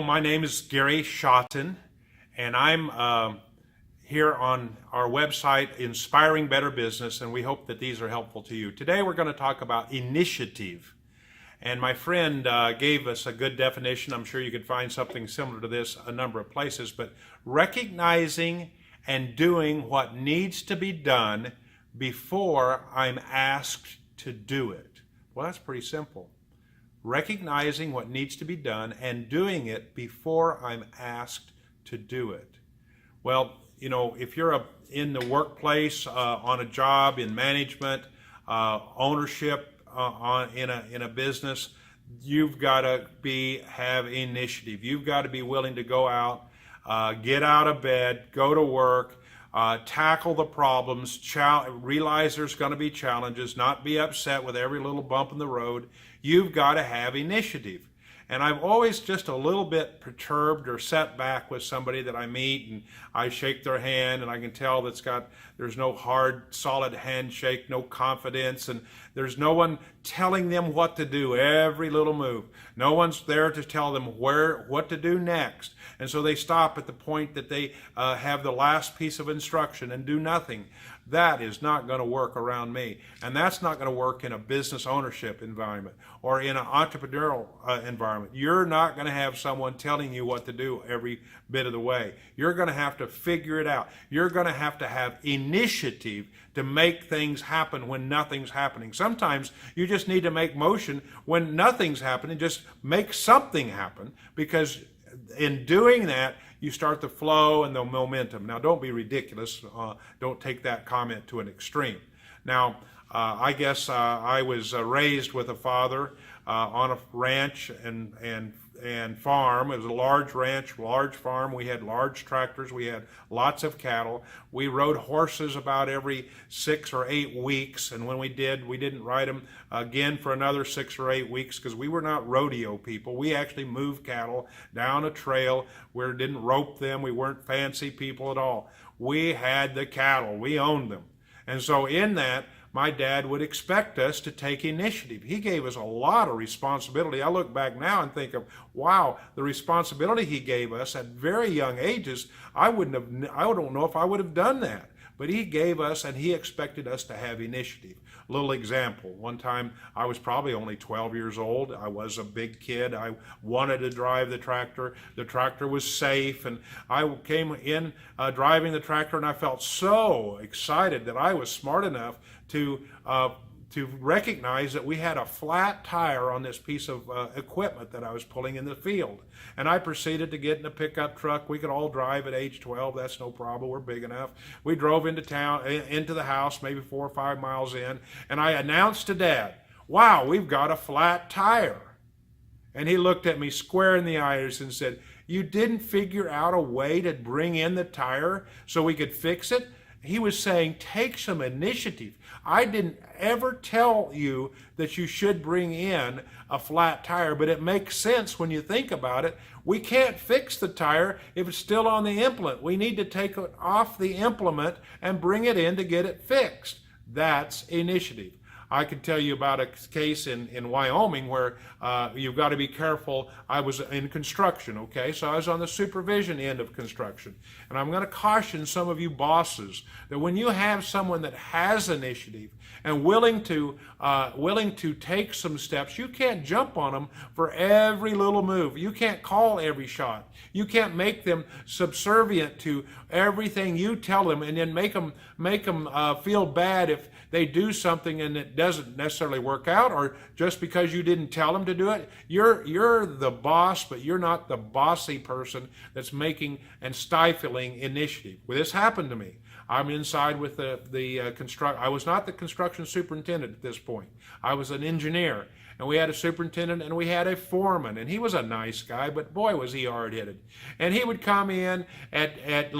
my name is Gary Schotten, and I'm here on our website, Inspiring Better Business, and we hope that these are helpful to you. Today we're going to talk about initiative. And my friend gave us a good definition. I'm sure you could find something similar to this a number of places, but recognizing and doing what needs to be done before I'm asked to do it. Well, that's pretty simple. Recognizing what needs to be done and doing it before I'm asked to do it. Well, you know, if you're in the workplace, on a job, in management, ownership, in a business, you've got to have initiative. You've got to be willing to go out, get out of bed, go to work, tackle the problems, realize there's going to be challenges, not be upset with every little bump in the road. You've got to have initiative. And I'm always just a little bit perturbed or set back with somebody that I meet, and I shake their hand and I can tell there's no hard, solid handshake, no confidence, and there's no one telling them what to do, every little move. No one's there to tell them what to do next. And so they stop at the point that they have the last piece of instruction and do nothing. That is not going to work around me. And that's not going to work in a business ownership environment or in an entrepreneurial environment. You're not going to have someone telling you what to do every bit of the way. You're going to have to figure it out. You're going to have initiative to make things happen when nothing's happening. Sometimes you just need to make motion when nothing's happening. Just make something happen, because in doing that, you start the flow and the momentum. Now, don't be ridiculous. Don't take that comment to an extreme. Now, I guess I was raised with a father on a ranch and farm. It was a large ranch, large farm. We had large tractors. We had lots of cattle. We rode horses about every 6 or 8 weeks, and when we did, we didn't ride them again for another 6 or 8 weeks, because we were not rodeo people. We actually moved cattle down a trail. We didn't rope them. We weren't fancy people at all. We had the cattle. We owned them. And so in that, my dad would expect us to take initiative. He gave us a lot of responsibility. I look back now and think of, wow, the responsibility he gave us at very young ages. I don't know if I would have done that. But he gave us, and he expected us to have initiative. A little example. One time, I was probably only 12 years old. I was a big kid. I wanted to drive the tractor. The tractor was safe, and I came in driving the tractor, and I felt so excited that I was smart enough to recognize that we had a flat tire on this piece of equipment that I was pulling in the field. And I proceeded to get in a pickup truck. We could all drive at age 12. That's no problem. We're big enough. We drove into town, into the house, maybe 4 or 5 miles in, and I announced to Dad, wow, we've got a flat tire. And he looked at me square in the eyes and said, you didn't figure out a way to bring in the tire so we could fix it? He was saying, take some initiative. I didn't ever tell you that you should bring in a flat tire, but it makes sense when you think about it. We can't fix the tire if it's still on the implement. We need to take it off the implement and bring it in to get it fixed. That's initiative. I could tell you about a case in Wyoming where you've got to be careful. I was in construction, okay? So I was on the supervision end of construction. And I'm going to caution some of you bosses that when you have someone that has initiative and willing to take some steps, you can't jump on them for every little move. You can't call every shot. You can't make them subservient to everything you tell them, and then make them feel bad if they do something and it doesn't necessarily work out, or just because you didn't tell them to do it. You're the boss, but you're not the bossy person that's making and stifling initiative. Well, this happened to me. I'm inside with the construction. I was not the construction superintendent at this point. I was an engineer. And we had a superintendent and we had a foreman, and he was a nice guy, but boy was he hard-headed. And he would come in at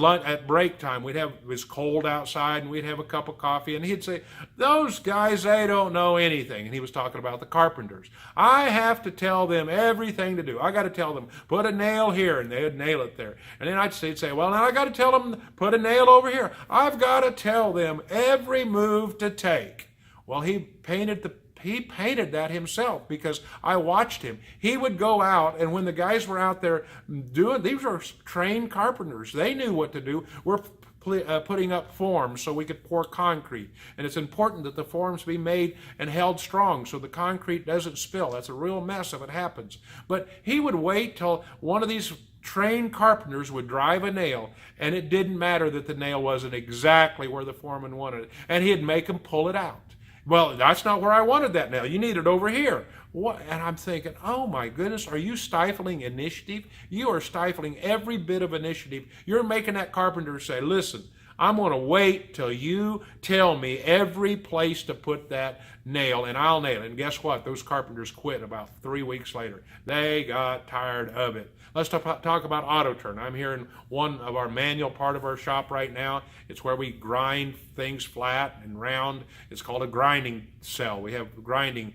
break time. It was cold outside, and we'd have a cup of coffee, and he'd say, those guys, they don't know anything. And he was talking about the carpenters. I have to tell them everything to do. I got to tell them, put a nail here, and they'd nail it there. And then he'd say, well, now I got to tell them, put a nail over here. I've got to tell them every move to take. Well, he painted the he painted that himself because I watched him. He would go out, and when the guys were out there doing, these were trained carpenters. They knew what to do. We're putting up forms so we could pour concrete. And it's important that the forms be made and held strong so the concrete doesn't spill. That's a real mess if it happens. But he would wait till one of these trained carpenters would drive a nail, and it didn't matter that the nail wasn't exactly where the foreman wanted it, and he'd make them pull it out. Well, that's not where I wanted that nail. You need it over here. What? And I'm thinking, oh my goodness, are you stifling initiative? You are stifling every bit of initiative. You're making that carpenter say, listen, I'm going to wait till you tell me every place to put that nail, and I'll nail it. And guess what? Those carpenters quit about 3 weeks later. They got tired of it. Let's talk about auto turn. I'm here in one of our manual part of our shop right now. It's where we grind things flat and round. It's called a grinding cell. We have grinding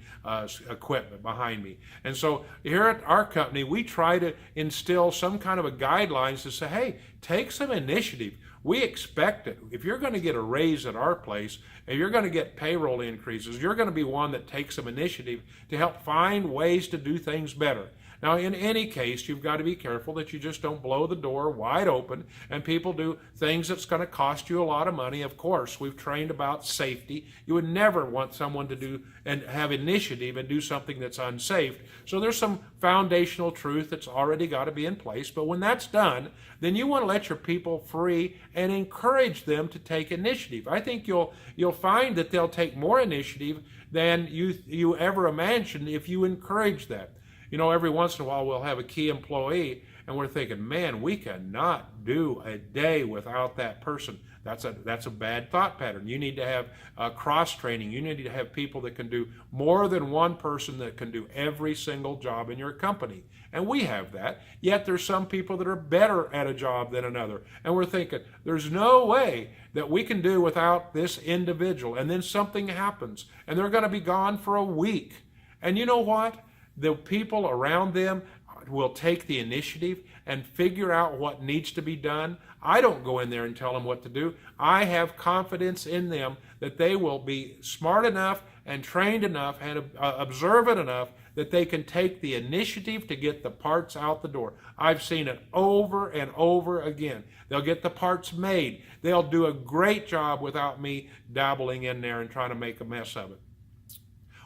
equipment behind me. And so here at our company, we try to instill some kind of a guidelines to say, hey, take some initiative. We expect it. If you're going to get a raise at our place, if you're going to get payroll increases, you're going to be one that takes some initiative to help find ways to do things better. Now, in any case, you've got to be careful that you just don't blow the door wide open and people do things that's going to cost you a lot of money. Of course, we've trained about safety. You would never want someone to do and have initiative and do something that's unsafe. So there's some foundational truth that's already got to be in place. But when that's done, then you want to let your people free and encourage them to take initiative. I think you'll find that they'll take more initiative than you ever imagined if you encourage that. You know, every once in a while we'll have a key employee and we're thinking, man, we cannot do a day without that person. That's a bad thought pattern. You need to have cross-training. You need to have people that can do more than one person that can do every single job in your company. And we have that. Yet there's some people that are better at a job than another. And we're thinking, there's no way that we can do without this individual. And then something happens and they're going to be gone for a week. And you know what? The people around them will take the initiative and figure out what needs to be done. I don't go in there and tell them what to do. I have confidence in them that they will be smart enough and trained enough and observant enough that they can take the initiative to get the parts out the door. I've seen it over and over again. They'll get the parts made. They'll do a great job without me dabbling in there and trying to make a mess of it.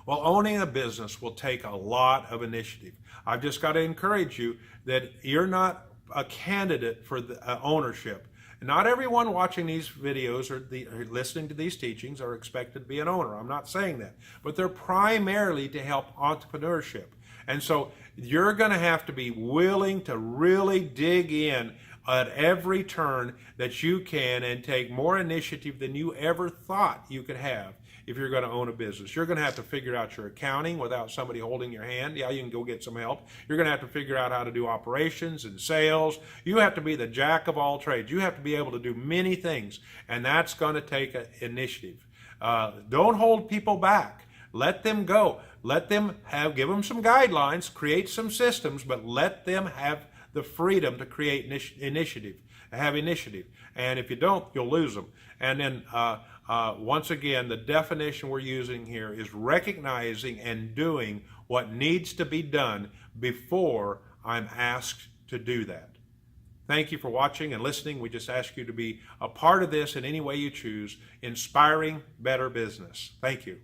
Well, owning a business will take a lot of initiative. I've just got to encourage you that you're not a candidate for the ownership. Not everyone watching these videos or listening to these teachings are expected to be an owner. I'm not saying that. But they're primarily to help entrepreneurship. And so you're going to have to be willing to really dig in at every turn that you can and take more initiative than you ever thought you could have if you're going to own a business. You're going to have to figure out your accounting without somebody holding your hand. Yeah, you can go get some help. You're going to have to figure out how to do operations and sales. You have to be the jack of all trades. You have to be able to do many things, and that's going to take an initiative. Don't hold people back. Let them go. Let them give them some guidelines, create some systems, but let them have the freedom to create initiative, have initiative. And if you don't, you'll lose them. And then once again, the definition we're using here is recognizing and doing what needs to be done before I'm asked to do that. Thank you for watching and listening. We just ask you to be a part of this in any way you choose, inspiring better business. Thank you.